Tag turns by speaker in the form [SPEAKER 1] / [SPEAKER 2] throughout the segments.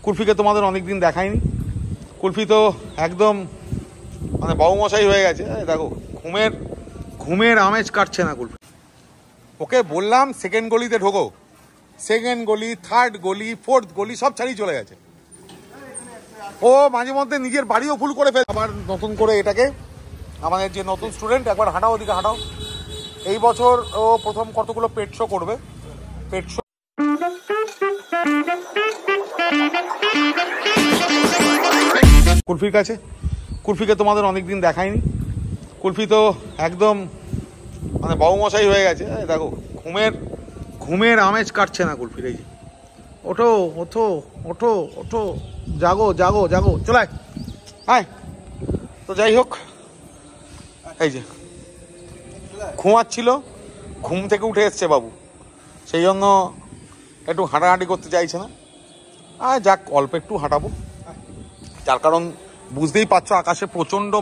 [SPEAKER 1] কুলফিকে তোমাদের অনেকদিন দেখায়নি। কুলফি তো একদম মানে বাবুমশাই হয়ে গেছে। দেখো ঘুমের আমেজ কাটছে না কুলফি। ওকে বললাম সেকেন্ড গলিতে ঢোকো, সেকেন্ড গলি, থার্ড গলি, ফোর্থ গলি সব ছাড়িয়ে চলে গেছে। ও মাঝে মধ্যে নিজের বাড়িও ফুল করে ফেলে। আবার নতুন করে এটাকে আমাদের যে নতুন স্টুডেন্ট, একবার হাঁটাও, ওদিকে হাঁটাও। এই বছর ও প্রথম কতগুলো পেট শো করবে। পেট শো কুলফির কাছে। কুলফিকে তোমাদের অনেকদিন দেখায়নি। কুলফি তো একদম মানে বাবুমশাই হয়ে গেছে। দেখো ঘুমের আমেজ কাটছে না কুলফির। এই যে ওঠো ওঠো ওঠো ওঠো, জাগো জাগো জাগো, চলে আয়। তো যাই হোক, এই যে ঘুমাচ্ছিল, ঘুম থেকে উঠে এসছে বাবু, সেই জন্য একটু হাঁটাহাঁটি করতে চাইছে না। আর যাক, অল্প একটু হাঁটাবো। যার কারণ বুঝতেই পারছো, আকাশে প্রচণ্ড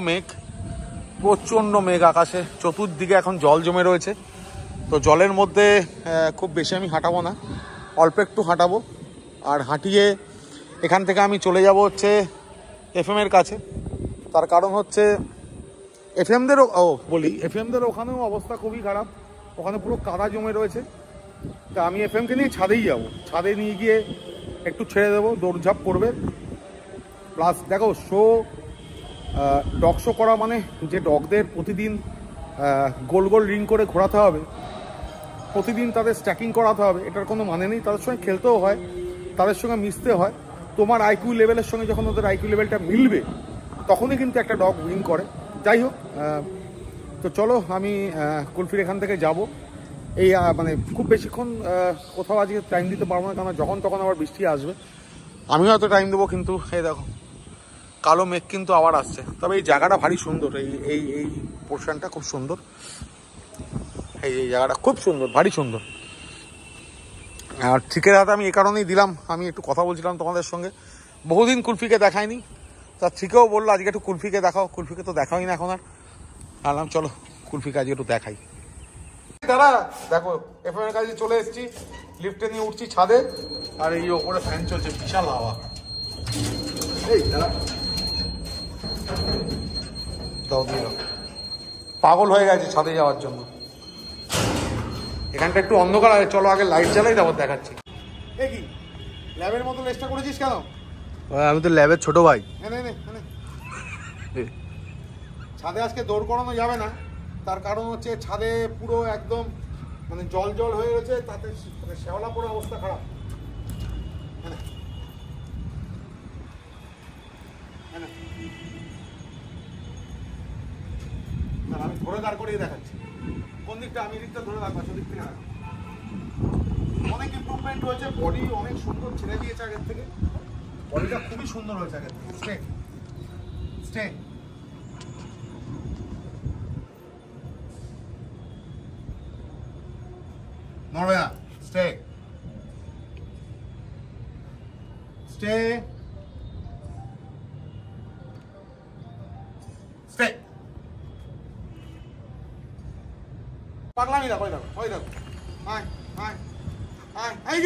[SPEAKER 1] মেঘ আকাশে, চতুর্দিকে এখন জল জমে রয়েছে। তো জলের মধ্যে খুব বেশি আমি হাঁটাবো না, অল্প একটু হাঁটাবো। আর হাঁটিয়ে এখান থেকে আমি চলে যাব হচ্ছে এফএমের কাছে। তার কারণ হচ্ছে এফএমদের ওখানেও অবস্থা খুবই খারাপ, ওখানে পুরো কাদা জমে রয়েছে। তা আমি এফএমকে নিয়ে ছাদেই যাব, ছাদে নিয়ে গিয়ে একটু ছেড়ে দেবো, দৌড়ঝাঁপ করবে। প্লাস দেখো ডগ শো করা মানে যে ডগদের প্রতিদিন গোল গোল রিং করে ঘোরাতে হবে, প্রতিদিন তাদের স্ট্যাকিং করাতে হবে, এটার কোনো মানে নেই। তাদের সঙ্গে খেলতেও হয়, তাদের সঙ্গে মিশতে হয়। তোমার আইকিউ লেভেলের সঙ্গে যখন ওদের আইকিউ লেভেলটা মিলবে, তখনই কিন্তু একটা ডগ উইন করে। যাই হোক, তো চলো আমি কুলফির এখান থেকে যাব। এই মানে খুব বেশিক্ষণ কোথাও আজকে টাইম দিতে পারবো না, কারণ যখন তখন আবার বৃষ্টি আসবে। আমিও হয়তো টাইম দেবো, কিন্তু এই দেখো কালো মেঘ কিন্তু আবার আসছে। তবে এই জায়গাটা ভারী সুন্দর, এই পোর্শনটা খুব সুন্দর। এই জায়গাটা খুব সুন্দর, ভারী সুন্দর। আর ঠিকের হাতে আমি এ কারণেই দিলাম, আমি একটু কথা বলছিলাম তোমাদের সঙ্গে, বহুদিন কুলফিকে দেখায়নি। তা ঠিকও বললো আজকে একটু কুলফিকে দেখাও। কুলফিকে তো দেখাই না এখন আর। আনলাম চলো কুলফিকে আজকে একটু দেখাই। দাঁড়া, দেখো এফএম এর কাছে চলে এসেছি, লিফটে নিয়ে উঠছি ছাদে। আর এই ওপরে ফ্যান চলছে, বিশাল হাওয়া। এই দাঁড়া, দাও দিয়ে দাও। পাগল হয়ে গেছে ছাদে যাওয়ার জন্য। এখানটা একটু অন্ধকার আছে, চলো আগে লাইট জ্বালাই, তারপর দেখাচ্ছি। এ কি ল্যাবের মতো লেসটা করেছিস কেন? আমি তো ল্যাবের ছোট ভাই। ছাদে আজকে দৌড় করানো যাবে না, তার কারণ হচ্ছে ছাদে পুরো একদম মানে জল হয়ে রয়েছে, তাতে শ্যাওলা পড়ে অবস্থা খারাপ। আমি ধরে দাঁড় করিয়ে দেখাচ্ছি কোন দিকটা, আমি দিকটা ধরে রাখবো, সেদিক থেকে রাখবো। অনেক ইমপ্রুভমেন্ট হয়েছে, বডি অনেক সুন্দর ছেড়ে দিয়েছে আগের থেকে, বডিটা খুবই সুন্দর হয়েছে আগের থেকে। স্টে নড়বে না, স্টে পাগলামি দেখো, ওই দেখো, এই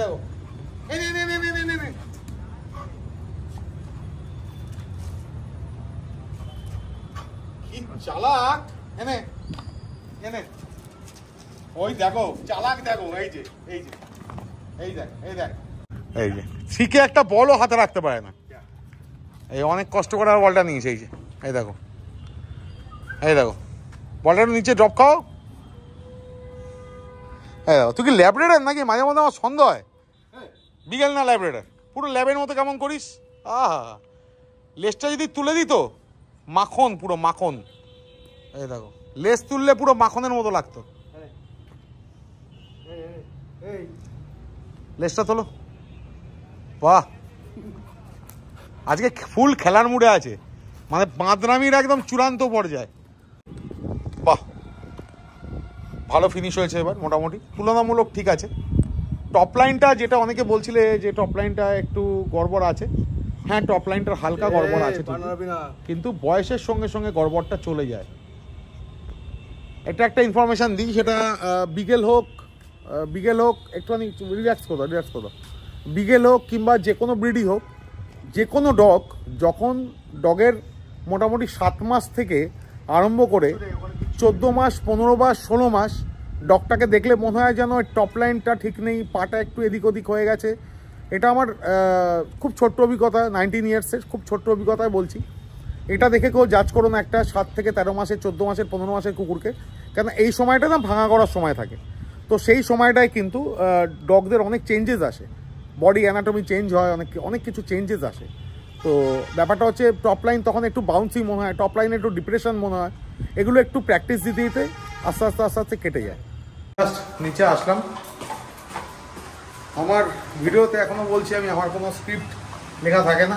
[SPEAKER 1] দেখো, কি চালাক, এনে ওই দেখো চালাক, দেখো এই যে শিখে একটা বলও হাতে রাখতে পারে না। এই অনেক কষ্ট করে বলটা নিয়েছে, এই দেখো বলটা নিচে ড্রপ খাও। এই দেখো, তুই কি ল্যাবরেটর নাকি? মাঝে মধ্যে আমার সন্দেহ হয়। বিকেল না ল্যাবরেটর, পুরো ল্যাবের মতো কেমন করিস। আহা, লেজটা যদি তুলে দিত, মাখন, পুরো মাখন। এই দেখো, লেজ তুললে পুরো মাখনের মতো লাগতো। লেজটা তোলো। বাহ, আজকে ফুল খেলার মুডে আছে, মানে বাঁদরামির একদম চূড়ান্ত পর্যায়ে। বাহ, ভালো ফিনিশ হয়েছে এবার, মোটামুটি তুলনামূলক ঠিক আছে। টপ লাইনটা যেটা অনেকে বলছিলে যে টপ লাইনটা একটু গড়বড় আছে, হ্যাঁ টপ লাইনটার হালকা গড়বড় আছে, কিন্তু বয়সের সঙ্গে সঙ্গে গড়বড়টা চলে যায়। এটা একটা ইনফরমেশন দিই, সেটা বিকেল হোক বিগেল হোক, একটুখানি রিল্যাক্স করো, বিগেল হোক কিংবা যে কোনো ব্রিডই হোক, যে কোনো ডগ যখন ডগের মোটামুটি 7 মাস থেকে আরম্ভ করে 14 মাস, 15 মাস, 16 মাস ডগটাকে দেখলে মনে হয় যেন টপ লাইনটা ঠিক নেই, পাটা একটু এদিক ওদিক হয়ে গেছে। এটা আমার খুব ছোট্ট অভিজ্ঞতা, 19 ইয়ার্সের খুব ছোট্ট অভিজ্ঞতায় বলছি। এটা দেখে কেউ জাজ করো না একটা 7 থেকে 13 মাসের, 14 মাসের, 15 মাসের কুকুরকে, কেন এই সময়টা না ভাঙা করার সময় থাকে। তো সেই সময়টায় কিন্তু ডগদের অনেক চেঞ্জেস আসে, বডি অ্যানাটমি চেঞ্জ হয়, অনেক কিছু চেঞ্জেস আসে। তো ব্যাপারটা হচ্ছে টপ লাইন তখন একটু বাউন্সি মনে হয়, টপ লাইনে একটু ডিপ্রেশন মনে হয়, এগুলো একটু প্র্যাকটিস দিতে দিতে আস্তে আস্তে আস্তে আস্তে কেটে যায়। জাস্ট নিচে আসলাম। আমার ভিডিওতে এখনও বলছি আমি, আমার কোনো স্ক্রিপ্ট লেখা থাকে না,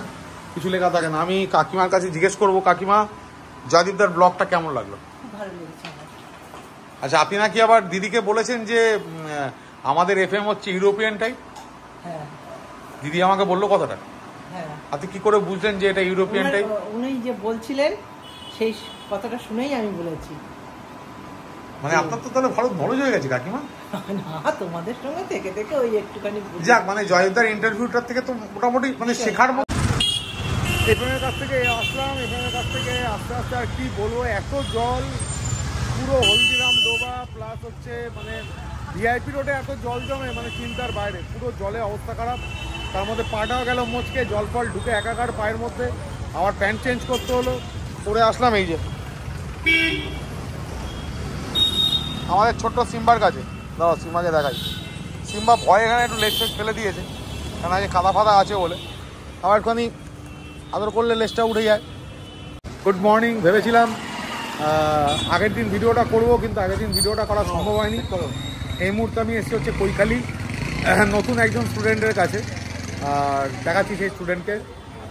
[SPEAKER 1] কিছু লেখা থাকে না। আমি কাকিমার কাছে জিজ্ঞেস করবো, কাকিমা জয়দীপদার ব্লগটা কেমন লাগলো? আচ্ছা, আপনি নাকি আবার দিদিকে বলেছেন যে আমাদের এফএম হচ্ছে ইউরোপিয়ান টাইপ? দিদি আমাকে বললো কথাটা। আপনি কি করে বুঝলেন যে এটা ইউরোপিয়ান টাইপ?
[SPEAKER 2] উনি যে বলছিলেন সেই কথাটা শুনেই আমি বলেছি।
[SPEAKER 1] মানে আপনার তো তাহলে ভালো নলেজ হয়ে গেছে কাকিমা।
[SPEAKER 2] না, তোমাদের সঙ্গে থেকে থেকে ওই একটুখানি
[SPEAKER 1] যাক, মানে জয়দার ইন্টারভিউটার থেকে তো মোটামুটি মানে শেখার মতো। এফএমের কাছ থেকে আসলাম, এফএমের কাছ থেকে আস্তে আস্তে আর কি বলবো, এত জল, পুরো হলদিরাম ডোবা প্লাস হচ্ছে মানে ভিআইপি রোডে এত জল জমে, মানে চিন্তার বাইরে, পুরো জলে অবস্থা খারাপ। তার মধ্যে পাটাও গেল মচকে, জল ফল ঢুকে একাকার পায়ের মধ্যে, আবার প্যান্ট চেঞ্জ করতে হলো, পরে আসলাম এই যে আমাদের ছোট্ট সিম্বার কাছে। দাও সিম্বাকে দেখাই। সিম্বা ভয় এখানে একটু লেজ ফেজ ফেলে দিয়েছে, কেন যে কাদা ফাদা আছে বলে। আবার একটুখানি আদর করলে লেজটা উঠে যায়। Good morning. ভেবেছিলাম আগের দিন ভিডিওটা করব, কিন্তু আগের দিন ভিডিওটা করা সম্ভব হয়নি। এই মুহূর্তে আমি এসেছি হচ্ছে কৈখালি, নতুন একজন স্টুডেন্টের কাছে, আর দেখাচ্ছি সেই স্টুডেন্টকে,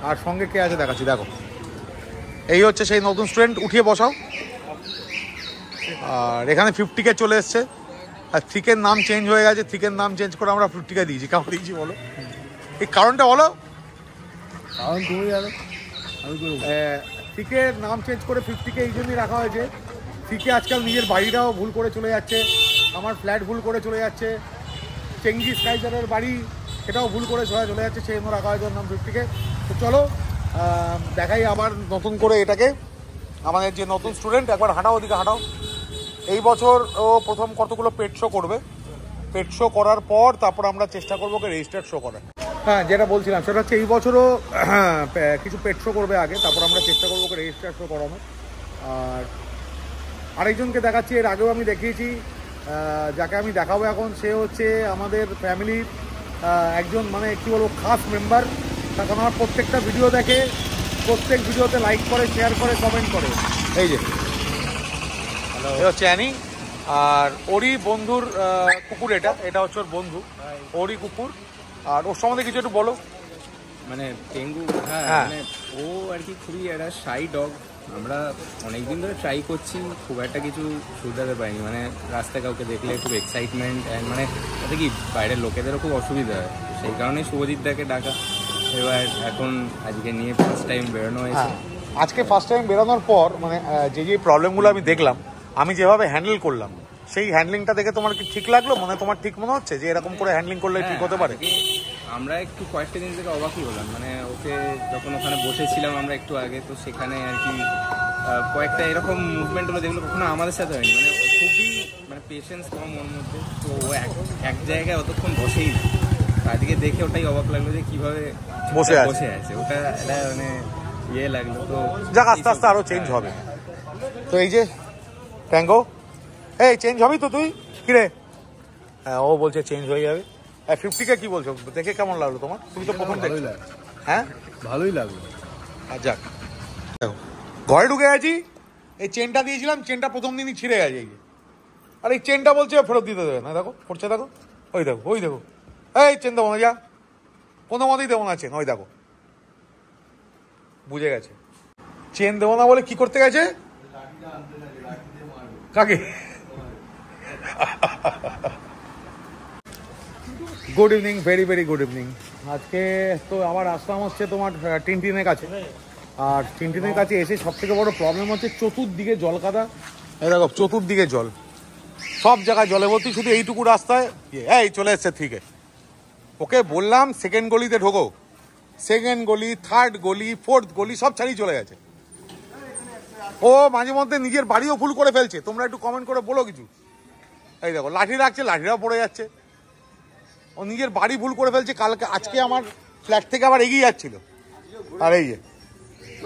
[SPEAKER 1] আর সঙ্গে কে আছে দেখাচ্ছি। দেখো, এই হচ্ছে সেই নতুন স্টুডেন্ট, উঠিয়ে বসাও। আর এখানে 50K চলে এসছে, আর থ্রিকের নাম চেঞ্জ হয়ে গেছে। থ্রিকের নাম চেঞ্জ করে আমরা 50K দিয়েছি। কেমন দিয়েছি বলো? এই কারণটা বলো। কারণ তুমি জানো, থ্রিকের নাম চেঞ্জ করে 50K এই জন্যই রাখা হয়েছে। থ্রিকে আজকাল নিজের বাড়িটাও ভুল করে চলে যাচ্ছে, আমার ফ্ল্যাট ভুল করে চলে যাচ্ছে, চেঙ্গিস কাইজারের বাড়ি সেটাও ভুল করে চলে যাচ্ছে, সেই জন্য রাখা হয়েছে নাম 50K। তো চলো দেখাই আবার নতুন করে এটাকে, আমাদের যে নতুন স্টুডেন্ট। একবার হাঁটাও, ওদিকে হাঁটাও। এই বছর ও প্রথম কতগুলো পেট শো করবে, পেট শো করার পর তারপর আমরা চেষ্টা করবো ওকে রেজিস্টার্ড শো করার। হ্যাঁ, যেটা বলছিলাম সেটা হচ্ছে এই বছরও কিছু পেট শো করবে আগে, তারপর আমরা চেষ্টা করবো ওকে রেজিস্টার্ড শো করানো। আর আরেকজনকে দেখাচ্ছি, এর আগেও আমি দেখিয়েছি, যাকে আমি দেখাবো এখন, সে হচ্ছে আমাদের ফ্যামিলির একজন মানে কী বলবো খাস মেম্বার। তার কারণ আমার প্রত্যেকটা ভিডিও দেখে, প্রত্যেক ভিডিওতে লাইক করে, শেয়ার করে, কমেন্ট করে। এই যে হচ্ছে অ্যানি, আর ওরই বন্ধুর কুকুর, এটা হচ্ছে ওর বন্ধু, ওরই কুকুর। আর ওর সম্বন্ধে কিছু একটু বলো।
[SPEAKER 3] মানে টেঙ্গু, হ্যাঁ মানে ও আর কি খুবই একটা শাই ডগ। আমরা অনেকদিন ধরে ট্রাই করছি, খুব একটা কিছু সুবিধাতে পাইনি। মানে রাস্তায় কাউকে দেখলে খুব এক্সাইটমেন্ট, অ্যান্ড মানে তাতে কি বাইরের লোকেদেরও খুব অসুবিধা হয়, সেই কারণে শুভজিৎদাকে ডাকা। এবার এখন আজকে নিয়ে ফার্স্ট টাইম বেরোনো হয়েছে।
[SPEAKER 1] আজকে ফার্স্ট টাইম বেরোনোর পর মানে যে যে প্রবলেমগুলো আমি দেখলাম, আমি যেভাবে হ্যান্ডেল করলাম, সেই হ্যান্ডলিংটা দেখে তোমার কি ঠিক লাগলো? মানে তোমার ঠিক মনে হচ্ছে যে এরকম করে হ্যান্ডলিং করলে ঠিক হতে পারে?
[SPEAKER 3] আমরা একটু কয়েকটা জিনিস থেকে অবাকই হলাম। মানে ওকে যখন ওখানে বসেছিলাম আমরা একটু আগে, তো সেখানে আর কি কয়েকটা এরকম মুভমেন্টগুলো যেগুলো কখনো আমাদের সাথে হয়নি। মানে খুবই মানে পেশেন্স কম ওর মধ্যে, তো ও এক জায়গায় অতক্ষণ বসেই না। আজকে দেখে ওটাই অবাক লাগলো যে কিভাবে বসে আছে। ওটা একটা মানে ইয়ে লাগলো। তো
[SPEAKER 1] যাক, আস্তে আস্তে আরো চেঞ্জ হবে। তো এই যে ট্যাঙ্গো, এই চেঞ্জ হবি তো তুই? কিরে? হ্যাঁ, ও বলছে চেঞ্জ হয়ে যাবে। 50K কি বলছো? দেখে কেমন লাগলো তোমার? তুমি তো প্রথম দেখলে। হ্যাঁ,
[SPEAKER 3] ভালোই লাগলো।
[SPEAKER 1] আর যাক, দেখো ঘরে ঢুকে গেছি, এই চেনটা দিয়েছিলাম, চেনটা প্রথম দিনই ছিঁড়ে গেছে। এই যে, আর এই চেনটা বলছে ফেরত দিতে দেবে না। দেখো করছে, দেখো, ওই দেখো, ওই দেখো, এই চেন দেবো না, যা, কোনো মতেই দেবো না চেন। ওই দেখো, বুঝে গেছে চেন দেবো না বলে কি করতে গেছে। কাকে? Good evening, very very good evening. আজকে তো আবার আসলাম হচ্ছে তোমার টিনটিনের কাছে। আর টিনটিনের কাছে এসে সব থেকে বড় প্রবলেম হচ্ছে চতুর্দিকে জল কাদা। এই দেখো চতুর্দিকে জল, সব জায়গায় জলে ভর্তি, শুধু এইটুকু রাস্তায় এই চলে এসছে থেকে। ওকে বললাম সেকেন্ড গলিতে ঢোকো, সেকেন্ড গলি, থার্ড গলি, ফোর্থ গলি সব ছাড়িয়ে চলে গেছে। ও মাঝে মধ্যে নিজের বাড়িও ফুল করে ফেলছে, তোমরা একটু কমেন্ট করে বলো কিছু। এই দেখো লাঠি রাখছে, লাঠিটাও পড়ে যাচ্ছে। ও নিজের বাড়ি ভুল করে ফেলছে। কালকে আজকে আমার ফ্ল্যাট থেকে আবার এগিয়ে যাচ্ছিল। আর এই যে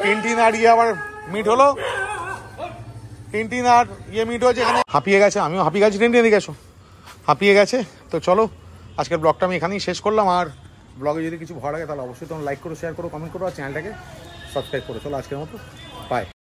[SPEAKER 1] টিনটিন আর ইয়ে আবার মিট হলো, টিনটিন আর ইয়ে মিট হয়েছে এখানে। হাঁপিয়ে গেছে, আমিও হাঁপিয়ে গেছি, টিনটিন এদিকে এসো, হাঁপিয়ে গেছে। তো চলো আজকের ব্লগটা আমি এখানেই শেষ করলাম। আর ব্লগে যদি কিছু ভালো লাগে তাহলে অবশ্যই তোমরা লাইক করো, শেয়ার করো, কমেন্ট করো, আর চ্যানেলটাকে সাবস্ক্রাইব করো। চলো আজকের মতো বাই।